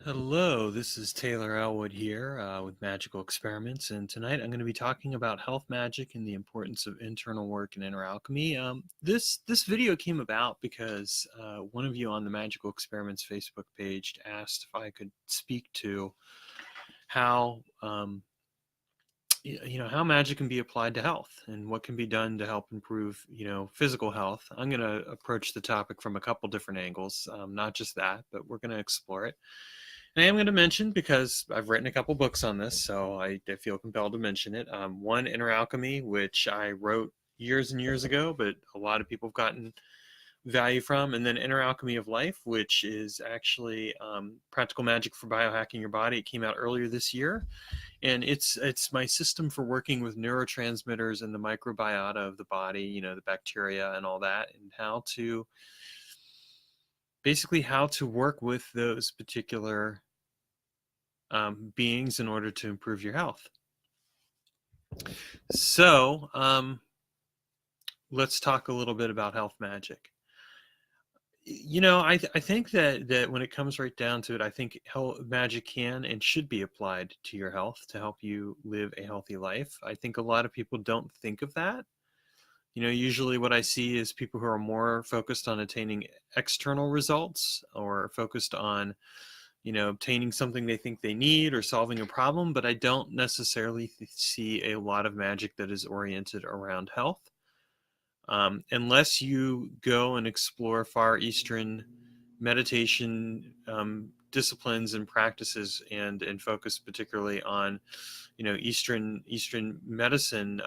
Hello, this is Taylor Ellwood here with Magical Experiments, and tonight I'm going to be talking about health magic and the importance of internal work and inner alchemy. This video came about because one of you on the Magical Experiments Facebook page asked if I could speak to how how magic can be applied to health and what can be done to help improve physical health. I'm going to approach the topic from a couple different angles, not just that, but we're going to explore it. I am going to mention, because I've written a couple books on this, so I feel compelled to mention it. One, Inner Alchemy, which I wrote years and years ago, but a lot of people have gotten value from. And then Inner Alchemy of Life, which is actually practical magic for biohacking your body. It came out earlier this year. And it's my system for working with neurotransmitters and the microbiota of the body, the bacteria and all that, and how to work with those particular beings in order to improve your health. So let's talk a little bit about health magic. I think that when it comes right down to it, I think health magic can and should be applied to your health to help you live a healthy life. I think a lot of people don't think of that. Usually what I see is people who are more focused on attaining external results or focused on obtaining something they think they need or solving a problem, but I don't necessarily see a lot of magic that is oriented around health. Unless you go and explore Far Eastern meditation disciplines and practices and focus particularly on Eastern medicine,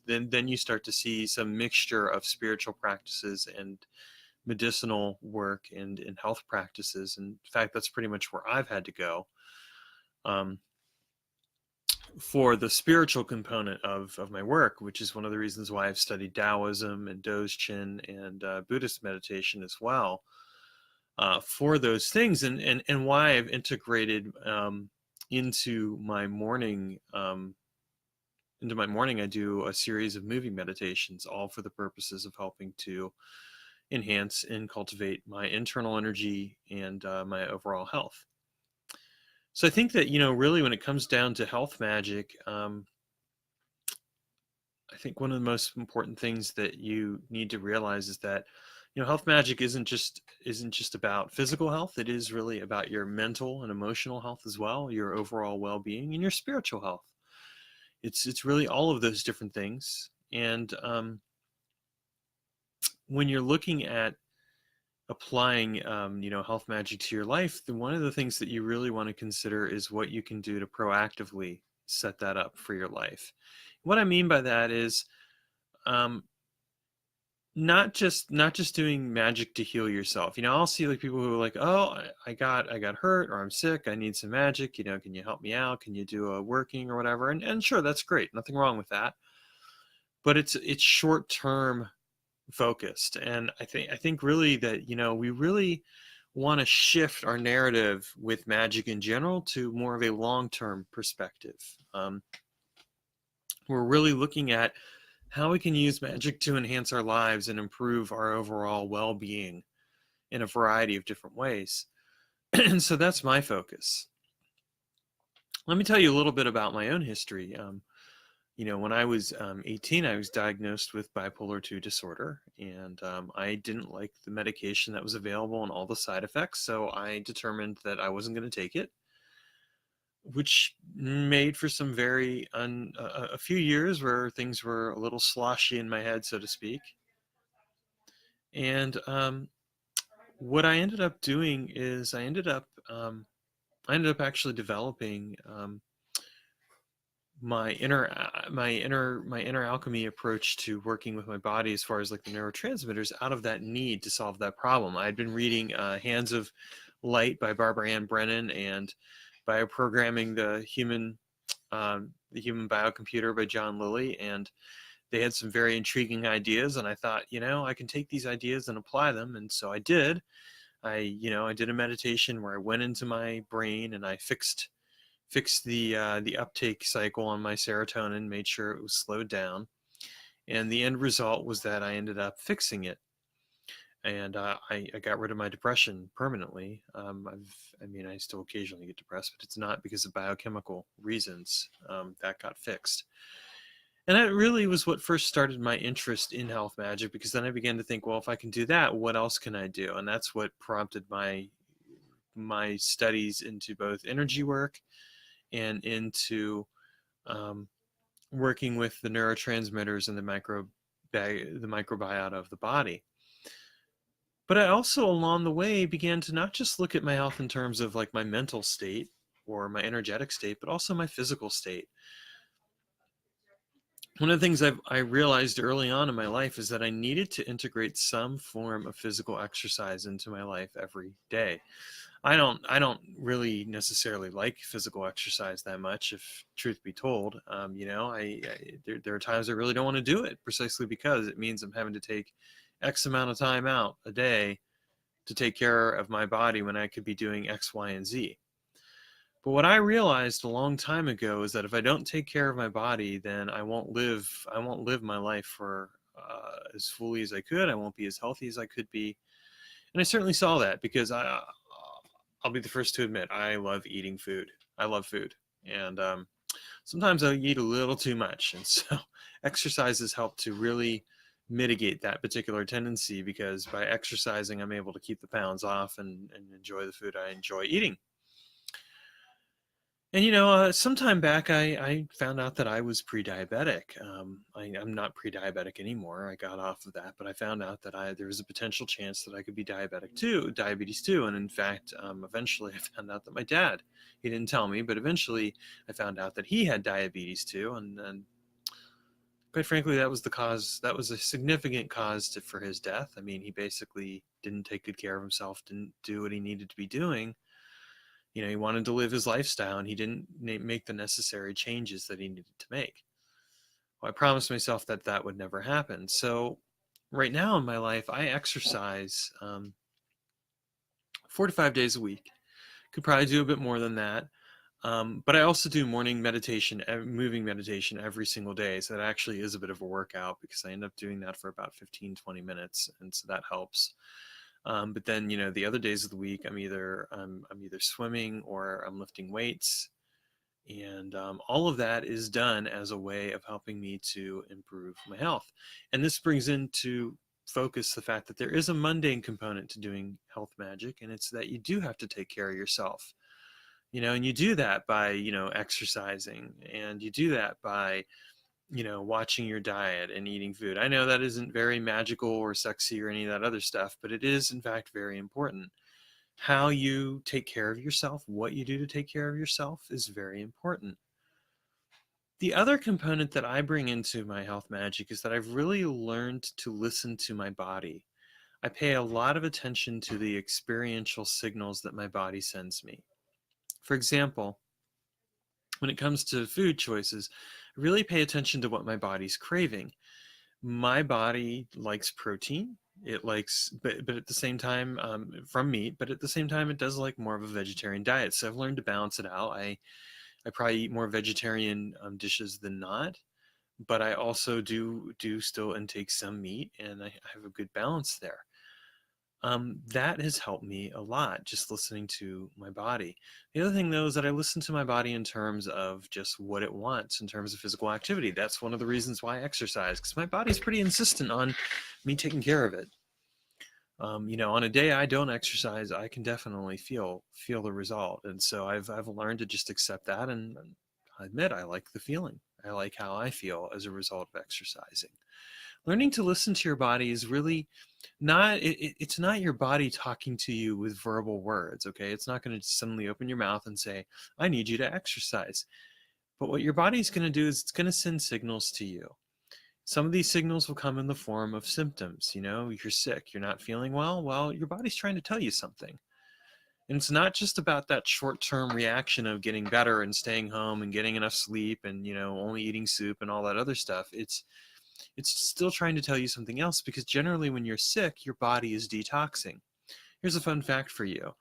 then you start to see some mixture of spiritual practices and medicinal work and health practices. And in fact, that's pretty much where I've had to go for the spiritual component of my work, which is one of the reasons why I've studied Taoism and Dzogchen and Buddhist meditation as well, for those things, and why I've integrated into my morning. I do a series of moving meditations, all for the purposes of helping to enhance and cultivate my internal energy and my overall health. So I think that, really when it comes down to health magic, I think one of the most important things that you need to realize is that, health magic isn't just about physical health. It is really about your mental and emotional health as well, your overall well-being and your spiritual health. It's really all of those different things. And when you're looking at applying health magic to your life, then one of the things that you really want to consider is what you can do to proactively set that up for your life. What I mean by that is not just doing magic to heal yourself. I'll see like people who are like, oh, I got hurt, or I'm sick, I need some magic, can you help me out, can you do a working or whatever, and sure, that's great, nothing wrong with that, but it's short term focused. And I think really that we really want to shift our narrative with magic in general to more of a long-term perspective. We're really looking at how we can use magic to enhance our lives and improve our overall well-being in a variety of different ways. And so that's my focus. Let me tell you a little bit about my own history. When I was 18, I was diagnosed with bipolar 2 disorder, and I didn't like the medication that was available and all the side effects, so I determined that I wasn't going to take it, which made for some a few years where things were a little sloshy in my head, so to speak. And what I ended up doing is I ended up actually developing my inner alchemy approach to working with my body as far as like the neurotransmitters out of that need to solve that problem. I had been reading Hands of Light by Barbara Ann Brennan and Bioprogramming the Human Biocomputer by John Lilly, and they had some very intriguing ideas, and I thought, I can take these ideas and apply them. And so I did. I did a meditation where I went into my brain and I fixed the uptake cycle on my serotonin, made sure it was slowed down, and the end result was that I ended up fixing it. and I got rid of my depression permanently. I still occasionally get depressed, but it's not because of biochemical reasons. That got fixed. And that really was what first started my interest in health magic, because then I began to think, well, if I can do that, what else can I do? And that's what prompted my studies into both energy work and into um, working with the neurotransmitters and the microbiota of the body. But I also, along the way, began to not just look at my health in terms of like my mental state or my energetic state, but also my physical state. One of the things I realized early on in my life is that I needed to integrate some form of physical exercise into my life every day. I don't really necessarily like physical exercise that much, if truth be told. There are times I really don't want to do it, precisely because it means I'm having to take X amount of time out a day to take care of my body when I could be doing X, Y, and Z. But what I realized a long time ago is that if I don't take care of my body, then I won't live my life for as fully as I could. I won't be as healthy as I could be. And I certainly saw that, because I'll be the first to admit, I love eating food. I love food. And sometimes I eat a little too much. And so exercises help to really mitigate that particular tendency, because by exercising, I'm able to keep the pounds off and enjoy the food I enjoy eating. And sometime back, I found out that I was pre-diabetic. I'm not pre-diabetic anymore. I got off of that, but I found out that there was a potential chance that I could be diabetes too. And in fact, eventually I found out that my dad, he didn't tell me, but eventually I found out that he had diabetes too. And quite frankly, that was the cause. That was a significant cause for his death. I mean, he basically didn't take good care of himself, didn't do what he needed to be doing. He wanted to live his lifestyle, and he didn't make the necessary changes that he needed to make. Well, I promised myself that that would never happen. So right now in my life, I exercise 4 to 5 days a week. Could probably do a bit more than that. But I also do morning meditation, moving meditation every single day. So that actually is a bit of a workout, because I end up doing that for about 15, 20 minutes. And so that helps. But then, the other days of the week, I'm either swimming or I'm lifting weights, and all of that is done as a way of helping me to improve my health. And this brings into focus the fact that there is a mundane component to doing health magic, and it's that you do have to take care of yourself. And you do that by exercising, and you do that by watching your diet and eating food. I know that isn't very magical or sexy or any of that other stuff, but it is in fact very important. How you take care of yourself, what you do to take care of yourself, is very important. The other component that I bring into my health magic is that I've really learned to listen to my body. I pay a lot of attention to the experiential signals that my body sends me. For example, when it comes to food choices, I really pay attention to what my body's craving. My body likes protein. It likes, but at the same time, from meat, but at the same time, it does like more of a vegetarian diet. So I've learned to balance it out. I probably eat more vegetarian dishes than not, but I also do still intake some meat, and I have a good balance there. That has helped me a lot, just listening to my body. The other thing, though, is that I listen to my body in terms of just what it wants in terms of physical activity. That's one of the reasons why I exercise, because my body's pretty insistent on me taking care of it. On a day I don't exercise, I can definitely feel the result, and so I've learned to just accept that, and I admit I like the feeling. I like how I feel as a result of exercising. Learning to listen to your body is really not, it's not your body talking to you with verbal words, okay? It's not going to suddenly open your mouth and say, I need you to exercise. But what your body's going to do is it's going to send signals to you. Some of these signals will come in the form of symptoms. You're sick, you're not feeling well. Well, your body's trying to tell you something. And it's not just about that short-term reaction of getting better and staying home and getting enough sleep and, only eating soup and all that other stuff. It's still trying to tell you something else, because generally when you're sick, your body is detoxing. Here's a fun fact for you.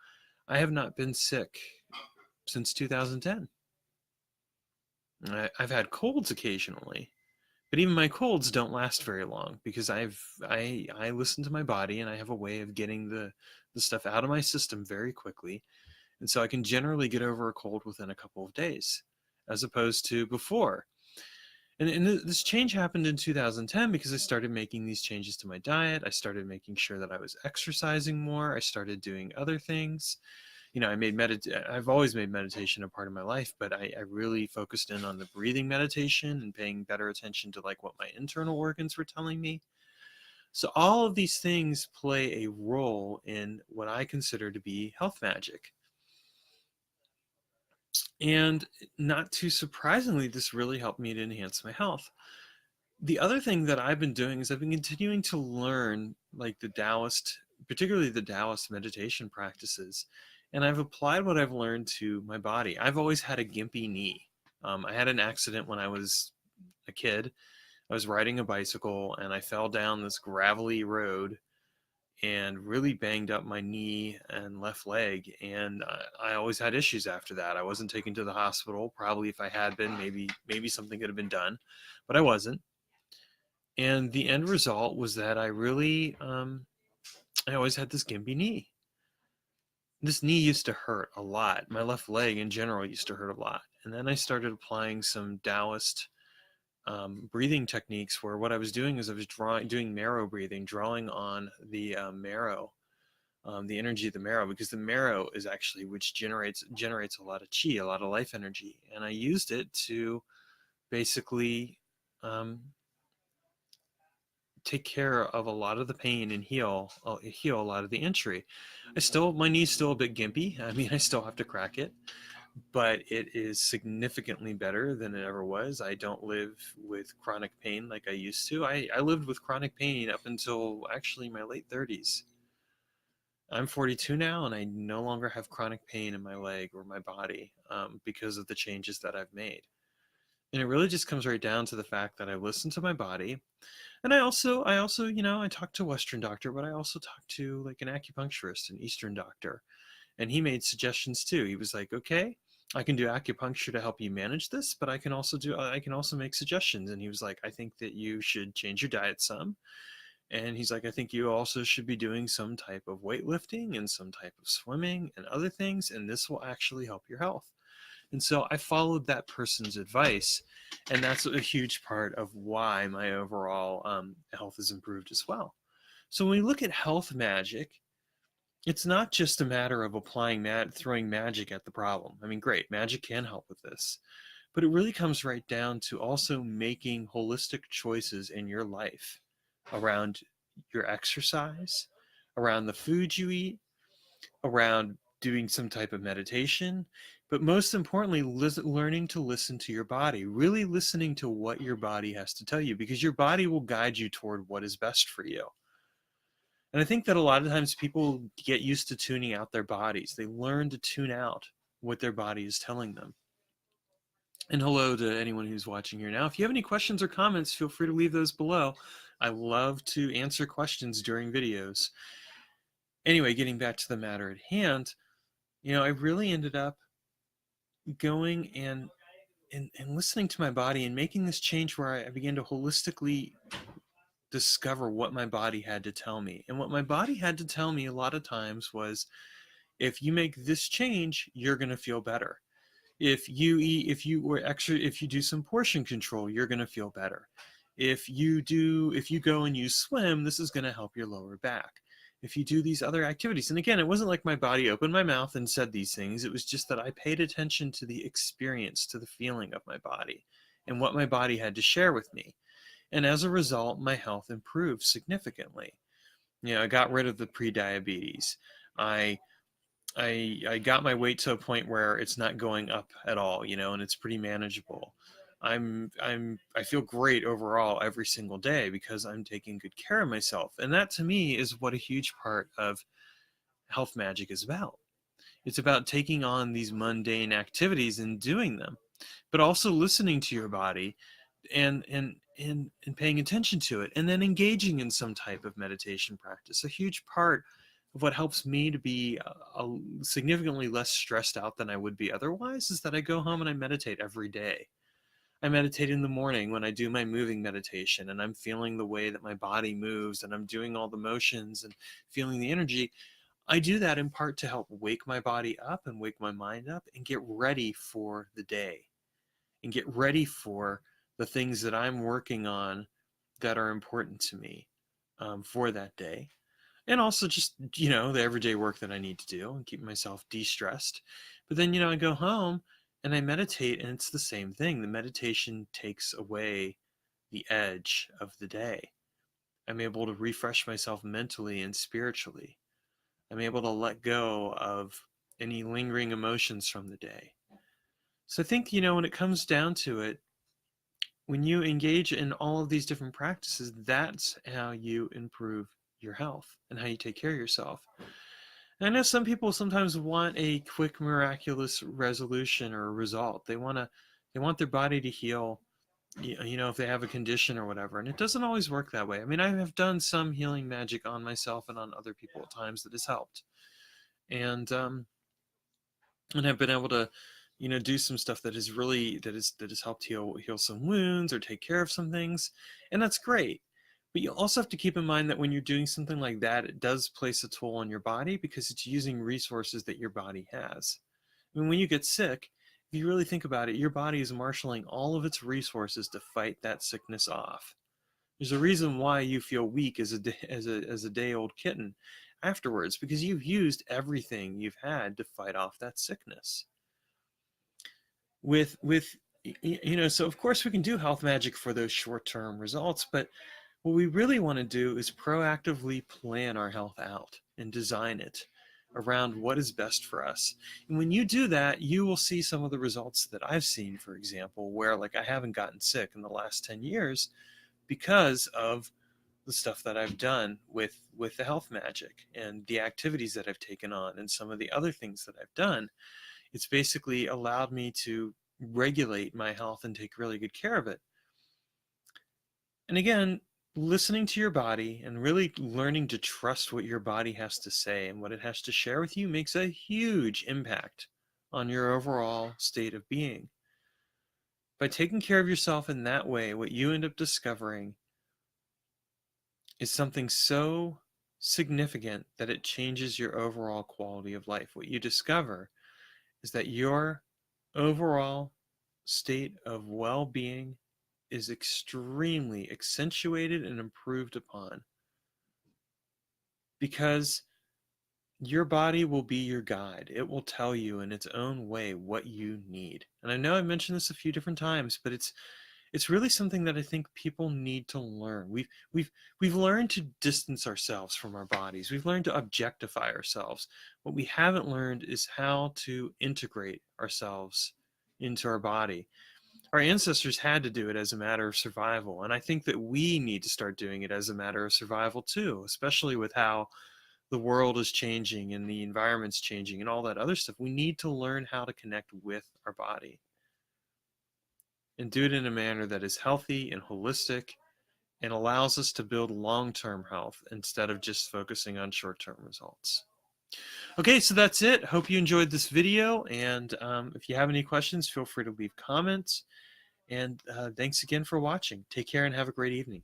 I have not been sick since 2010. I've had colds occasionally, But even my colds don't last very long because I listen to my body, and I have a way of getting the stuff out of my system very quickly. And so I can generally get over a cold within a couple of days, as opposed to before. And this change happened in 2010 because I started making these changes to my diet. I started making sure that I was exercising more. I started doing other things. I've always made meditation a part of my life, but I really focused in on the breathing meditation and paying better attention to like what my internal organs were telling me. So all of these things play a role in what I consider to be health magic. And not too surprisingly, this really helped me to enhance my health. The other thing that I've been doing is I've been continuing to learn like the Taoist, particularly the Taoist meditation practices. And I've applied what I've learned to my body. I've always had a gimpy knee. I had an accident when I was a kid. I was riding a bicycle and I fell down this gravelly road and really banged up my knee and left leg. And I always had issues after that. I wasn't taken to the hospital. Probably if I had been, maybe something could have been done, but I wasn't. And the end result was that I always had this gimpy knee. This knee used to hurt a lot. My left leg in general used to hurt a lot. And then I started applying some Taoist breathing techniques where what I was doing is I was doing marrow breathing, drawing on the marrow, the energy of the marrow, because the marrow is actually which generates a lot of chi, a lot of life energy. And I used it to basically take care of a lot of the pain and heal a lot of the injury. My knee's still a bit gimpy. I mean, I still have to crack it, but it is significantly better than it ever was. I don't live with chronic pain like I used to. I lived with chronic pain up until actually my late 30s. I'm 42 now, and I no longer have chronic pain in my leg or my body because of the changes that I've made. And it really just comes right down to the fact that I listen to my body. And I talk to a Western doctor, but I also talk to like an acupuncturist, an Eastern doctor. And he made suggestions too. He was like, okay, I can do acupuncture to help you manage this, but I can also make suggestions. And he was like, I think that you should change your diet some. And he's like, I think you also should be doing some type of weightlifting and some type of swimming and other things, and this will actually help your health. And so I followed that person's advice, and that's a huge part of why my overall health has improved as well. So when we look at health magic, it's not just a matter of throwing magic at the problem. I mean, great, magic can help with this, but it really comes right down to also making holistic choices in your life around your exercise, around the food you eat, around doing some type of meditation, but most importantly, learning to listen to your body, really listening to what your body has to tell you, because your body will guide you toward what is best for you. And I think that a lot of times people get used to tuning out their bodies. They learn to tune out what their body is telling them. And hello to anyone who's watching here now. If you have any questions or comments, feel free to leave those below. I love to answer questions during videos. Anyway, getting back to the matter at hand, I really ended up going and listening to my body and making this change where I began to holistically discover what my body had to tell me. And what my body had to tell me a lot of times was, if you make this change, you're going to feel better. If you do some portion control, you're going to feel better. If you go and you swim, this is going to help your lower back. If you do these other activities. And again, it wasn't like my body opened my mouth and said these things. It was just that I paid attention to the experience, to the feeling of my body and what my body had to share with me. And as a result, my health improved significantly. I got rid of the pre-diabetes. I got my weight to a point where it's not going up at all, and it's pretty manageable. I feel great overall every single day because I'm taking good care of myself. And that to me is what a huge part of health magic is about. It's about taking on these mundane activities and doing them, but also listening to your body and paying attention to it, and then engaging in some type of meditation practice. A huge part of what helps me to be significantly less stressed out than I would be otherwise is that I go home and I meditate every day. I meditate in the morning when I do my moving meditation and I'm feeling the way that my body moves and I'm doing all the motions and feeling the energy. I do that in part to help wake my body up and wake my mind up and get ready for the day and get ready for the things that I'm working on that are important to me for that day. And also just, the everyday work that I need to do and keep myself de-stressed. But then, I go home and I meditate, and it's the same thing. The meditation takes away the edge of the day. I'm able to refresh myself mentally and spiritually. I'm able to let go of any lingering emotions from the day. So I think, when it comes down to it, when you engage in all of these different practices, that's how you improve your health and how you take care of yourself. And I know some people sometimes want a quick, miraculous resolution or a result. They want their body to heal, if they have a condition or whatever. And it doesn't always work that way. I mean, I have done some healing magic on myself and on other people at times that has helped. And I've been able to, do some stuff that has helped heal some wounds or take care of some things, and that's great. But you also have to keep in mind that when you're doing something like that, it does place a toll on your body because it's using resources that your body has. I mean, when you get sick, if you really think about it, your body is marshaling all of its resources to fight that sickness off. There's a reason why you feel weak as a day old kitten afterwards, because you've used everything you've had to fight off that sickness. So of course we can do health magic for those short-term results, but what we really want to do is proactively plan our health out and design it around what is best for us. And when you do that, you will see some of the results that I've seen, for example, where like I haven't gotten sick in the last 10 years because of the stuff that I've done with the health magic and the activities that I've taken on and some of the other things that I've done. It's basically allowed me to regulate my health and take really good care of it. And again, listening to your body and really learning to trust what your body has to say and what it has to share with you makes a huge impact on your overall state of being. By taking care of yourself in that way, what you end up discovering is something so significant that it changes your overall quality of life. What you discover is that your overall state of well-being is extremely accentuated and improved upon because your body will be your guide. It will tell you in its own way what you need. And I know I mentioned this a few different times, but it's really something that I think people need to learn. We've learned to distance ourselves from our bodies. We've learned to objectify ourselves. What we haven't learned is how to integrate ourselves into our body. Our ancestors had to do it as a matter of survival, and I think that we need to start doing it as a matter of survival too, especially with how the world is changing and the environment's changing and all that other stuff. We need to learn how to connect with our body and do it in a manner that is healthy and holistic and allows us to build long-term health instead of just focusing on short-term results. Okay, so that's it. Hope you enjoyed this video, and if you have any questions, feel free to leave comments. And thanks again for watching. Take care and have a great evening.